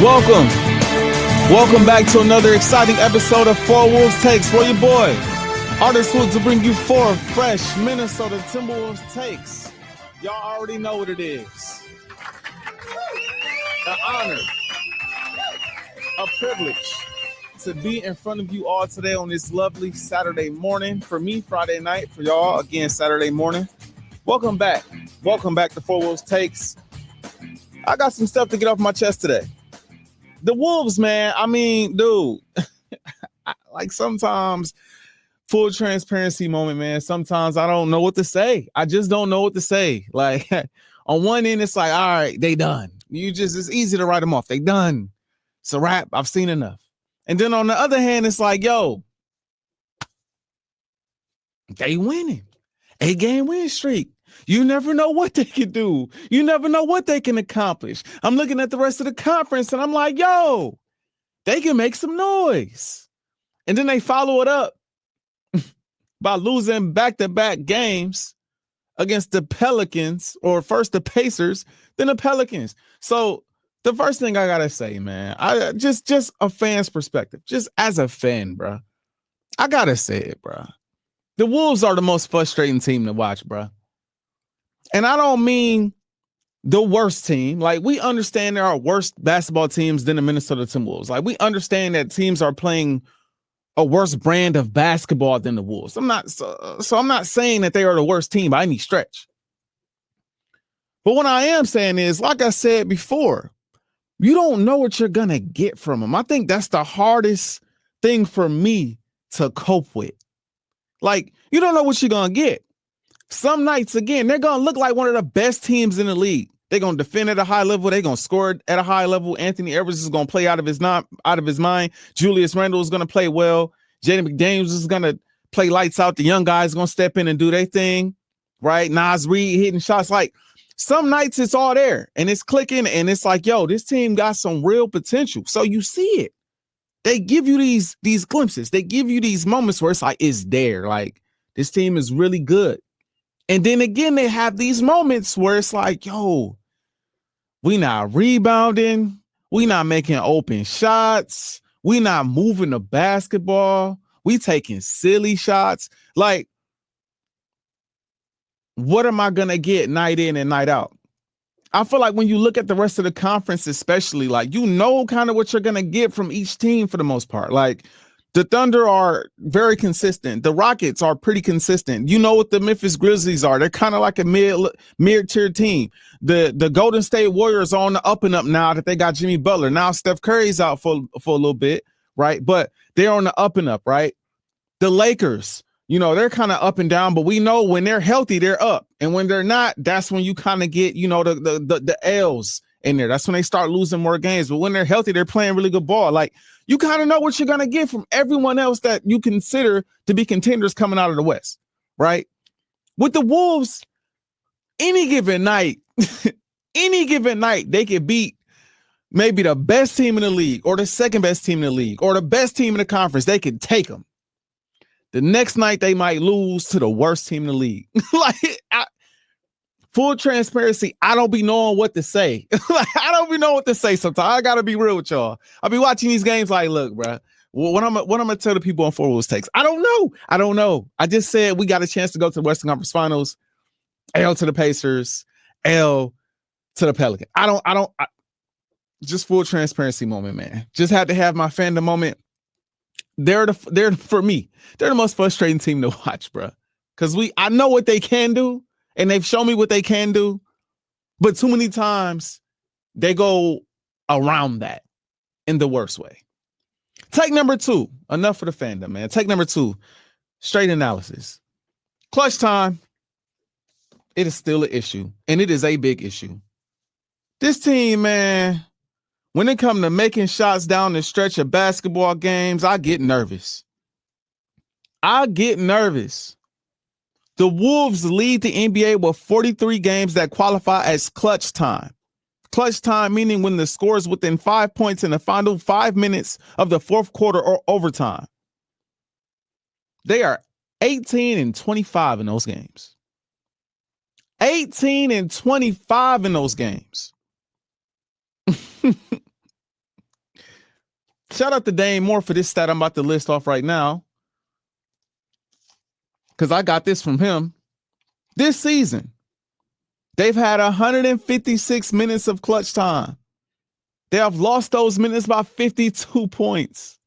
Welcome. Welcome back to another exciting episode of Four Wolves Takes, where your boy, Artis Woods, will bring you four fresh Minnesota Timberwolves takes. Y'all already know what it is. An honor, a privilege to be in front of you all today on this lovely Saturday morning. For me, Friday night. For y'all, again, Saturday morning. Welcome back. Welcome back to Four Wolves Takes. I got some stuff to get off my chest today. The Wolves, man, I mean, dude, like sometimes, full transparency moment, man, sometimes I don't know what to say. I just don't know what to say. Like, on one end, it's like, all right, they done. It's easy to write them off. They done. It's a wrap. I've seen enough. And then on the other hand, it's like, yo, they winning. 8-game win streak. You never know what they can do. You never know what they can accomplish. I'm looking at the rest of the conference and I'm like, yo, they can make some noise. And then they follow it up by losing back-to-back games against the Pelicans, or first the Pacers, then the Pelicans. So the first thing I got to say, man, I just a fan's perspective, just as a fan, bro, I got to say it, bro. The Wolves are the most frustrating team to watch, bro. And I don't mean the worst team. Like, we understand there are worse basketball teams than the Minnesota Timberwolves. Like, we understand that teams are playing a worse brand of basketball than the Wolves. I'm not saying that they are the worst team by any stretch. But what I am saying is, like I said before, you don't know what you're going to get from them. I think that's the hardest thing for me to cope with. Like, you don't know what you're going to get. Some nights, again, they're going to look like one of the best teams in the league. They're going to defend at a high level. They're going to score at a high level. Anthony Edwards is going to play out of his mind. Julius Randle is going to play well. Jaden McDaniels is going to play lights out. The young guys going to step in and do their thing, right? Nas Reed hitting shots. Like, some nights it's all there and it's clicking and it's like, yo, this team got some real potential. So you see it. They give you these glimpses. They give you these moments where it's like, it's there. Like, this team is really good. And then again, they have these moments where it's like, yo, we not rebounding. We not making open shots. We not moving the basketball. We taking silly shots. Like, what am I going to get night in and night out? I feel like when you look at the rest of the conference, especially, like, you know kind of what you're going to get from each team for the most part. Like, the Thunder are very consistent. The Rockets are pretty consistent. You know what the Memphis Grizzlies are. They're kind of like a mid-tier team. The Golden State Warriors are on the up and up now that they got Jimmy Butler. Now Steph Curry's out for a little bit, right? But they're on the up and up, right? The Lakers, you know, they're kind of up and down, but we know when they're healthy, they're up. And when they're not, that's when you kind of get, you know, the L's in there. That's when they start losing more games. But when they're healthy, they're playing really good ball. Like, you kind of know what you're going to get from everyone else that you consider to be contenders coming out of the West, right? With the Wolves, any given night, they could beat maybe the best team in the league or the second best team in the league or the best team in the conference. They could take them. The next night, they might lose to the worst team in the league. Like, full transparency, I don't be knowing what to say. I don't be knowing what to say sometimes. I got to be real with y'all. I'll be watching these games like, look, bro, what I'm going to tell the people on Four Wolves Takes? I don't know. I just said we got a chance to go to the Western Conference Finals. L to the Pacers. L to the Pelicans. Just full transparency moment, man. Just had to have my fandom moment. For me, they're the most frustrating team to watch, bro. Because I know what they can do. And they've shown me what they can do, but too many times they go around that in the worst way. Take number 2, enough for the fandom, man. Take number 2, straight analysis. Clutch time, it is still an issue, and it is a big issue. This team, man, when it comes to making shots down the stretch of basketball games, I get nervous. The Wolves lead the NBA with 43 games that qualify as clutch time. Clutch time meaning when the score is within 5 points in the final 5 minutes of the fourth quarter or overtime. They are 18-25 in those games. 18-25 in those games. Shout out to Dane Moore for this stat I'm about to list off right now, because I got this from him. This season, they've had 156 minutes of clutch time. They have lost those minutes by 52 points.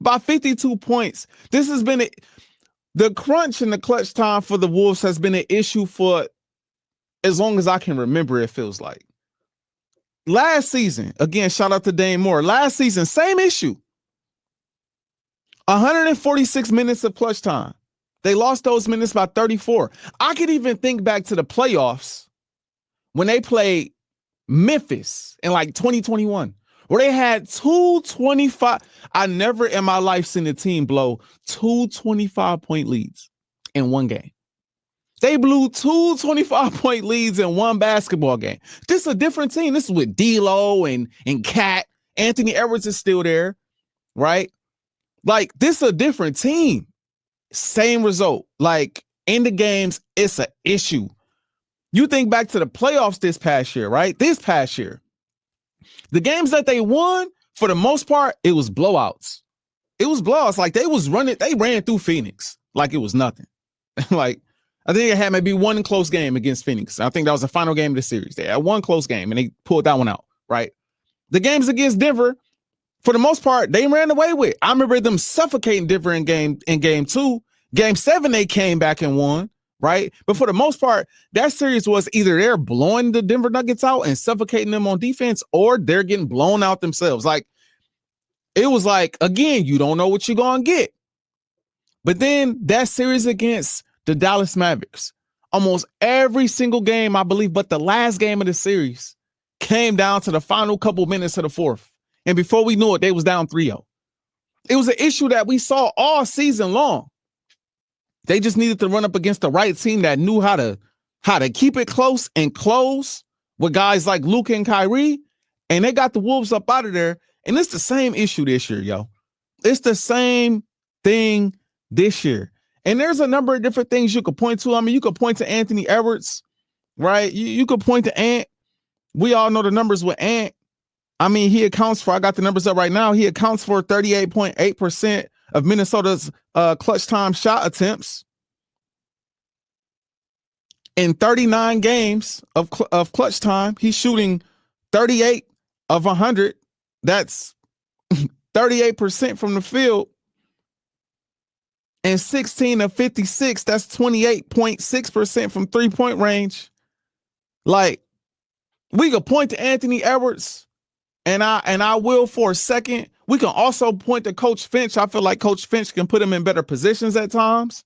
By 52 points. This has been the crunch and the clutch time for the Wolves has been an issue for as long as I can remember, it feels like. Last season, again, shout out to Dane Moore. Last season, same issue. 146 minutes of clutch time. They lost those minutes by 34. I could even think back to the playoffs when they played Memphis in like 2021, where they had 225. I never in my life seen a team blow 225-point leads in one game. They blew 225-point leads in one basketball game. This is a different team. This is with D'Lo and Cat. Anthony Edwards is still there, right? Like, this is a different team. Same result. Like, in the games, it's an issue. You think back to the playoffs this past year, right? This past year, the games that they won, for the most part, it was blowouts. It was blowouts. Like, they ran through Phoenix like it was nothing. Like, I think they had maybe one close game against Phoenix. I think that was the final game of the series. They had one close game, and they pulled that one out, right? The games against Denver, for the most part, they ran away with. I remember them suffocating Denver in game 2. Game 7, they came back and won, right? But for the most part, that series was either they're blowing the Denver Nuggets out and suffocating them on defense, or they're getting blown out themselves. Like, it was like, again, you don't know what you're going to get. But then that series against the Dallas Mavericks, almost every single game, I believe, but the last game of the series came down to the final couple minutes of the fourth. And before we knew it, they was down 3-0. It was an issue that we saw all season long. They just needed to run up against the right team that knew how to keep it close and close with guys like Luka and Kyrie. And they got the Wolves up out of there. And it's the same issue this year, yo. It's the same thing this year. And there's a number of different things you could point to. I mean, you could point to Anthony Edwards, right? You could point to Ant. We all know the numbers with Ant. I mean, he accounts for, I got the numbers up right now. He accounts for 38.8% of Minnesota's clutch time shot attempts. In 39 games of clutch time, he's shooting 38 of 100. That's 38% from the field. And 16 of 56, that's 28.6% from three-point range. Like, we could point to Anthony Edwards, and I will for a second. We can also point to Coach Finch. I feel like Coach Finch can put him in better positions at times.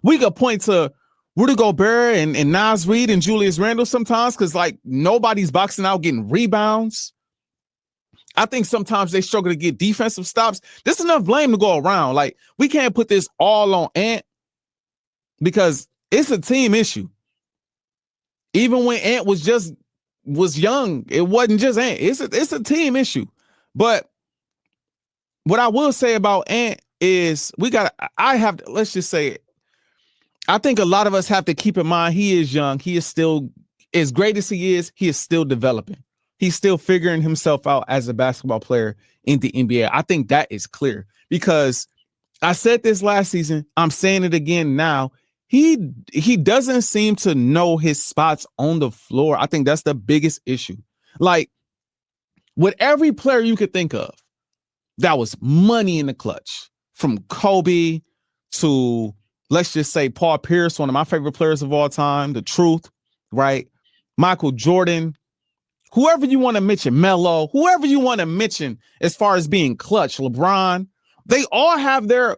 We could point to Rudy Gobert and Naz Reid and Julius Randle sometimes, because, like, nobody's boxing out getting rebounds. I think sometimes they struggle to get defensive stops. There's enough blame to go around. Like, we can't put this all on Ant because it's a team issue. Even when Ant was young, it wasn't just Ant. It's a team issue. But what I will say about Ant is let's just say it. I think a lot of us have to keep in mind he is young. He is still, as great as he is still developing. He's still figuring himself out as a basketball player in the NBA. I think that is clear because I said this last season. I'm saying it again now. He doesn't seem to know his spots on the floor. I think that's the biggest issue. Like, with every player you could think of that was money in the clutch, from Kobe to, let's just say, Paul Pierce, one of my favorite players of all time, the truth, right? Michael Jordan, whoever you want to mention, Melo, whoever you want to mention as far as being clutch, LeBron, they all have their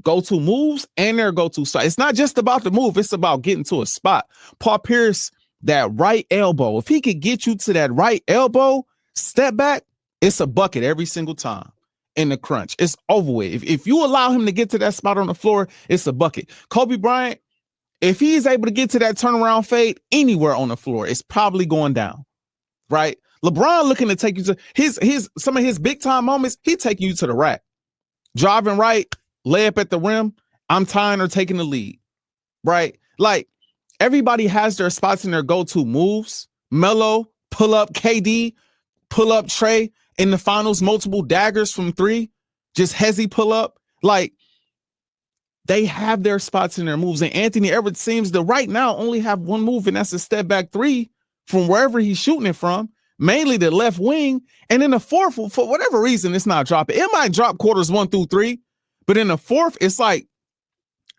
go-to moves and their go-to spot. It's not just about the move. It's about getting to a spot. Paul Pierce, that right elbow, if he could get you to that right elbow, step back, it's a bucket every single time in the crunch. It's over with. If you allow him to get to that spot on the floor, it's a bucket. Kobe Bryant, if he's able to get to that turnaround fade anywhere on the floor, it's probably going down. Right? LeBron looking to take you to some of his big time moments, he taking you to the rack. Driving right, layup at the rim, I'm tying or taking the lead. Right? Like, everybody has their spots in their go-to moves. Melo, pull up KD, pull up Trey. in the finals, multiple daggers from three, just hezzy pull up. Like, they have their spots in their moves. And Anthony Edwards seems to right now only have one move, and that's a step back three from wherever he's shooting it from, mainly the left wing. And in the fourth, for whatever reason, it's not dropping. It might drop quarters 1 through 3, but in the fourth, it's like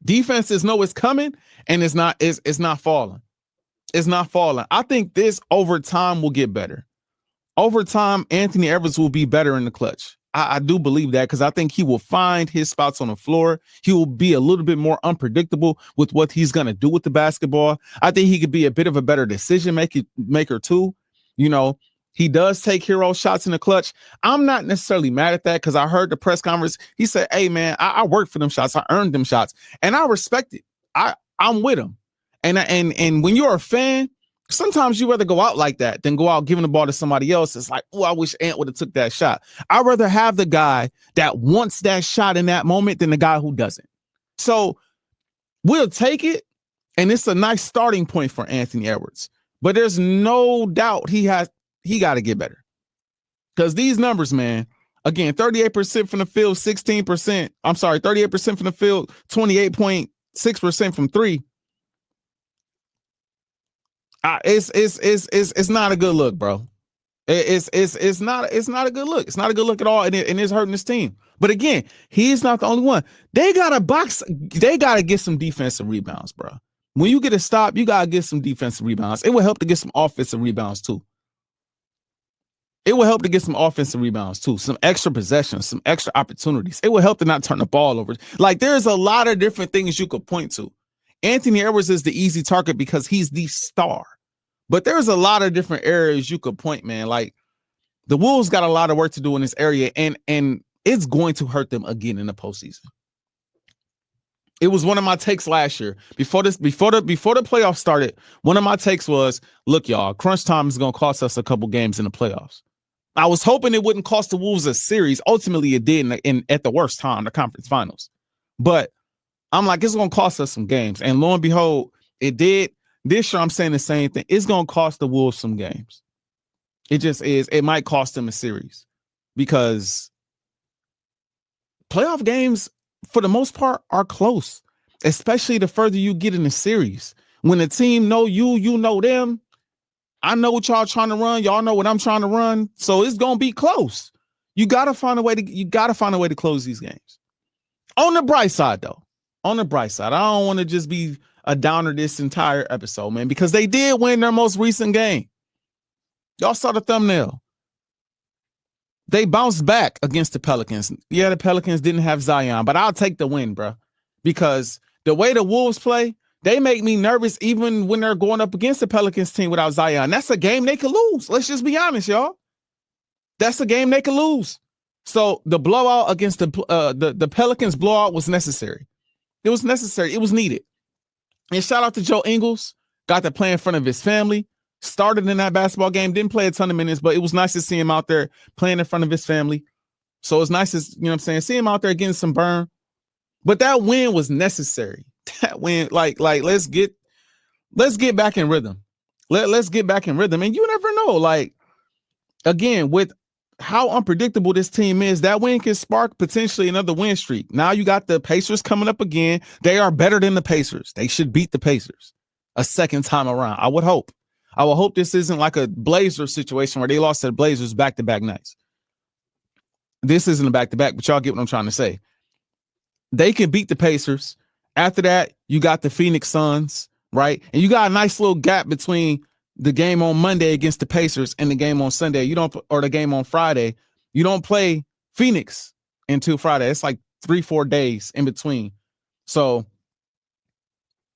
defenses know it's coming and it's not falling. It's not falling. I think this over time will get better. Over time, Anthony Edwards will be better in the clutch. I do believe that, because I think he will find his spots on the floor. He will be a little bit more unpredictable with what he's going to do with the basketball. I think he could be a bit of a better decision maker too. You know, he does take hero shots in the clutch. I'm not necessarily mad at that, because I heard the press conference. He said, hey, man, I worked for them shots. I earned them shots. And I respect it. I'm with him. And when you're a fan, sometimes you rather go out like that than go out giving the ball to somebody else. It's like, oh, I wish Ant would have took that shot. I'd rather have the guy that wants that shot in that moment than the guy who doesn't. So we'll take it, and it's a nice starting point for Anthony Edwards. But there's no doubt he got to get better. Because these numbers, man, again, 38% from the field, 16%. I'm sorry, 38% from the field, 28.6% from three. It's not a good look, bro. It's not a good look. It's not a good look at all, and it's hurting this team. But again, he's not the only one. They gotta get some defensive rebounds, bro. When you get a stop, you gotta get some defensive rebounds. It will help to get some offensive rebounds too. Some extra possessions, some extra opportunities. It will help to not turn the ball over. Like, there's a lot of different things you could point to. Anthony Edwards is the easy target because he's the star. But there's a lot of different areas you could point, man. Like, the Wolves got a lot of work to do in this area, and it's going to hurt them again in the postseason. It was one of my takes last year. Before the playoffs started, one of my takes was, look, y'all, crunch time is going to cost us a couple games in the playoffs. I was hoping it wouldn't cost the Wolves a series. Ultimately, it did at the worst time, the conference finals. But I'm like, it's going to cost us some games. And lo and behold, it did. This year, I'm saying the same thing. It's going to cost the Wolves some games. It just is. It might cost them a series, because playoff games, for the most part, are close, especially the further you get in the series. When the team know you know them. I know what y'all trying to run. Y'all know what I'm trying to run. So it's going to be close. You got to find a way to close these games. On the bright side, though. On the bright side, I don't want to just be a downer this entire episode, man, because they did win their most recent game. Y'all saw the thumbnail. They bounced back against the Pelicans. Yeah, the Pelicans didn't have Zion, but I'll take the win, bro, because the way the Wolves play, they make me nervous even when they're going up against the Pelicans team without Zion. That's a game they could lose. Let's just be honest, y'all. That's a game they could lose. So the blowout against the Pelicans blowout was necessary. It was necessary. It was needed. And shout out to Joe Ingles. Got to play in front of his family. Started in that basketball game. Didn't play a ton of minutes, but it was nice to see him out there playing in front of his family. So it's nice to, see him out there getting some burn. But that win was necessary. That win, like let's get back in rhythm. Let's get back in rhythm. And you never know. Like, again, with how unpredictable this team is, that win can spark potentially another win streak. Now you got the Pacers coming up again. They are better than the Pacers. They should beat the Pacers a second time around. I would hope this isn't like a Blazers situation where they lost to the Blazers back-to-back nights. This isn't a back-to-back, but y'all get what I'm trying to say. They can beat the Pacers. After that, you got the Phoenix Suns, right? And you got a nice little gap between the game on Monday against the Pacers and the game on Sunday. Or the game on Friday. You don't play Phoenix until Friday. It's like 3-4 days in between. So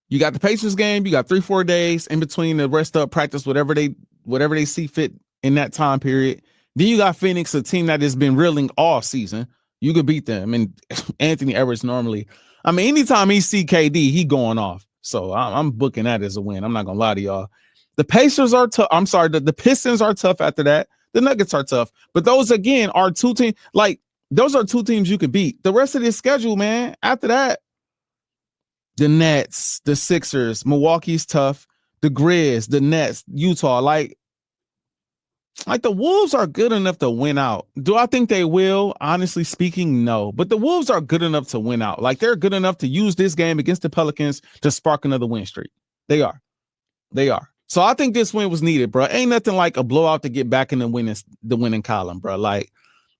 you got the Pacers game. You got 3-4 days in between the rest up, practice, whatever they see fit in that time period. Then you got Phoenix, a team that has been reeling all season. You could beat them. And Anthony Edwards normally, anytime he see KD, he going off. So I'm booking that as a win. I'm not going to lie to y'all. The Pacers are tough. I'm sorry. The Pistons are tough after that. The Nuggets are tough. But those, again, are two teams. Like, those are two teams you could beat. The rest of this schedule, man, after that, the Nets, the Sixers, Milwaukee's tough. The Grizz, the Nets, Utah. Like, Like the Wolves are good enough to win out. Do I think they will? Honestly speaking, no. But the Wolves are good enough to win out. Like they're good enough to use this game against the Pelicans to spark another win streak. They are. They are. So I think this win was needed, bro. Ain't nothing like a blowout to get back in the winning column, bro. Like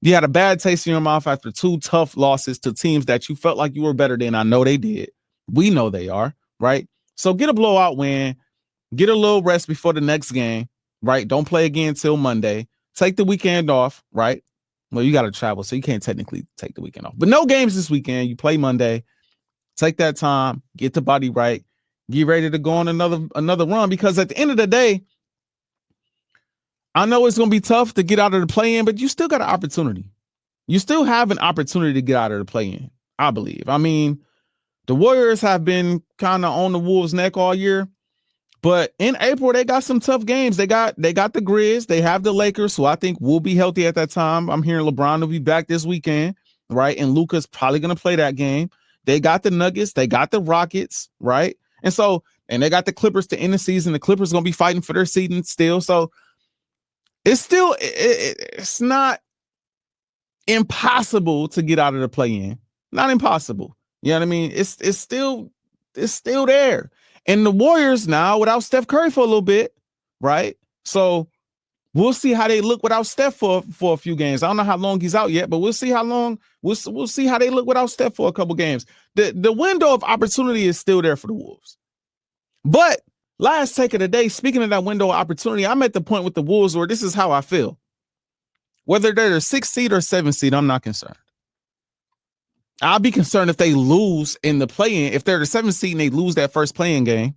you had a bad taste in your mouth after 2 tough losses to teams that you felt like you were better than. I know they did. We know they are, right? So get a blowout win. Get a little rest before the next game, right? Don't play again until Monday. Take the weekend off, right? Well, you got to travel, so you can't technically take the weekend off. But no games this weekend. You play Monday. Take that time. Get the body right. Get ready to go on another run, because at the end of the day, I know it's going to be tough to get out of the play-in, but you still got an opportunity. You still have an opportunity to get out of the play-in, I believe. I mean, the Warriors have been kind of on the Wolves' neck all year. But in April, they got some tough games. They got the Grizz. They have the Lakers, who I think will be healthy at that time. I'm hearing LeBron will be back this weekend, right? And Luka's probably going to play that game. They got the Nuggets. They got the Rockets, right? And they got the Clippers to end the season. The Clippers going to be fighting for their season still. So it's not impossible to get out of the play-in. Not impossible. You know what I mean? It's still there. And the Warriors now without Steph Curry for a little bit, right? So we'll see how they look without Steph for a few games. I don't know how long he's out yet, but we'll see how long. We'll see how they look without Steph for a couple games. The window of opportunity is still there for the Wolves. But last take of the day, speaking of that window of opportunity, I'm at the point with the Wolves where this is how I feel. Whether they're the 6th seed or 7th seed, I'm not concerned. I'll be concerned if they lose in the play-in. If they're the 7th seed and they lose that first play-in game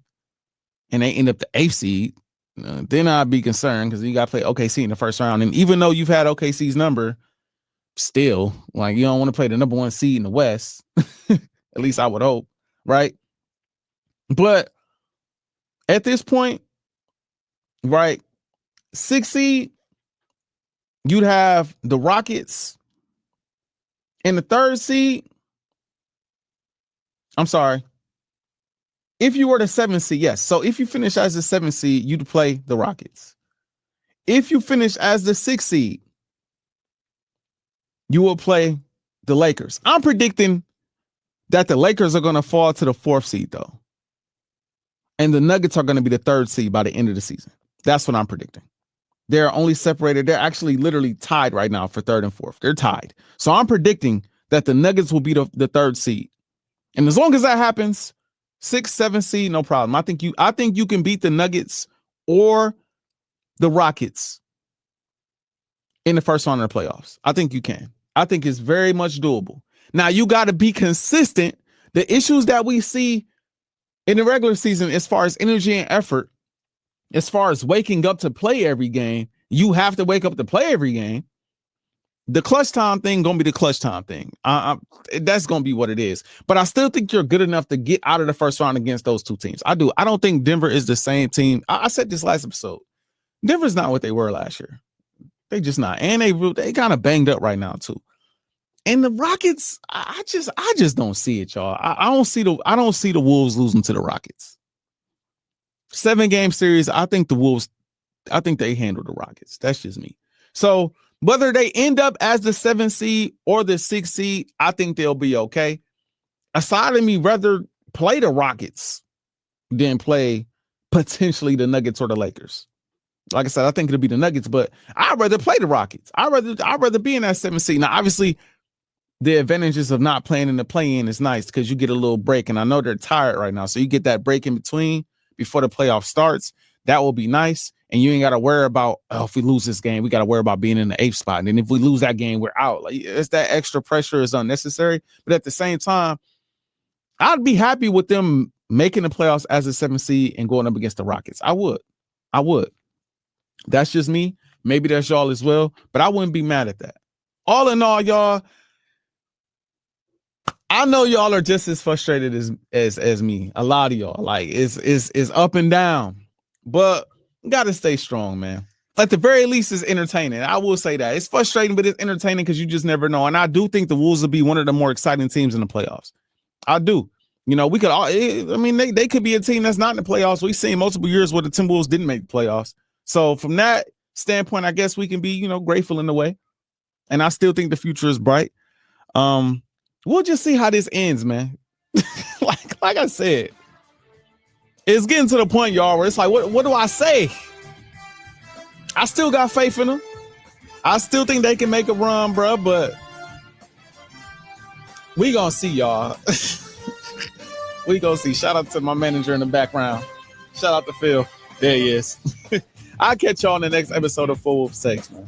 and they end up the 8th seed, then I'd be concerned because you got to play OKC in the first round. And even though you've had OKC's number, still, like, you don't want to play the number 1 seed in the West. At least I would hope, right? But at this point, right, 6th seed, you'd have the Rockets. In the 3rd seed, I'm sorry. If you were the 7th seed, yes. So if you finish as the 7th seed, you'd play the Rockets. If you finish as the 6th seed, you will play the Lakers. I'm predicting that the Lakers are going to fall to the 4th seed, though. And the Nuggets are going to be the 3rd seed by the end of the season. That's what I'm predicting. They're only separated. They're actually literally tied right now for 3rd and 4th. They're tied. So I'm predicting that the Nuggets will be the 3rd seed. And as long as that happens, 6th, 7th seed, no problem. I think you can beat the Nuggets or the Rockets in the first round of the playoffs. I think you can. I think it's very much doable. Now, you got to be consistent. The issues that we see in the regular season, as far as energy and effort, as far as waking up to play every game, you have to wake up to play every game. The clutch time thing going to be the clutch time thing. That's going to be what it is. But I still think you're good enough to get out of the first round against those 2 teams. I do. I don't think Denver is the same team. I said this last episode. Denver's not what they were last year. They just not. And they kind of banged up right now too. And the Rockets, I just don't see it, y'all. I don't see the Wolves losing to the Rockets. 7-game series. I think they handle the Rockets. That's just me. So whether they end up as the 7th seed or the 6th seed, I think they'll be okay. Aside of me rather play the Rockets than play potentially the Nuggets or the Lakers. Like I said, I think it'll be the Nuggets, but I'd rather play the Rockets. I'd rather be in that 7th seed. Now, obviously, the advantages of not playing in the play-in is nice because you get a little break, and I know they're tired right now, so you get that break in between before the playoff starts. That will be nice, and you ain't got to worry about, if we lose this game, we got to worry about being in the 8th spot, and then if we lose that game, we're out. Like, it's that extra pressure is unnecessary, but at the same time, I'd be happy with them making the playoffs as a 7th seed and going up against the Rockets. I would. That's just me. Maybe that's y'all as well, but I wouldn't be mad at that. All in all, y'all, I know y'all are just as frustrated as me. A lot of y'all, like, it's up and down, but gotta stay strong, man. At the very least, it's entertaining. I will say that it's frustrating, but it's entertaining because you just never know. And I do think the Wolves will be one of the more exciting teams in the playoffs. I do. You know, we could all. I mean, they could be a team that's not in the playoffs. We've seen multiple years where the Timberwolves didn't make the playoffs. So from that, standpoint, I guess we can be, grateful in a way. And I still think the future is bright. We'll just see how this ends, man. like I said, it's getting to the point, y'all, where it's like, what do I say? I still got faith in them. I still think they can make a run, bro, but we gonna see, y'all. We gonna see. Shout out to my manager in the background. Shout out to Phil. There he is. I'll catch y'all on the next episode of Full Wolf Sex, man.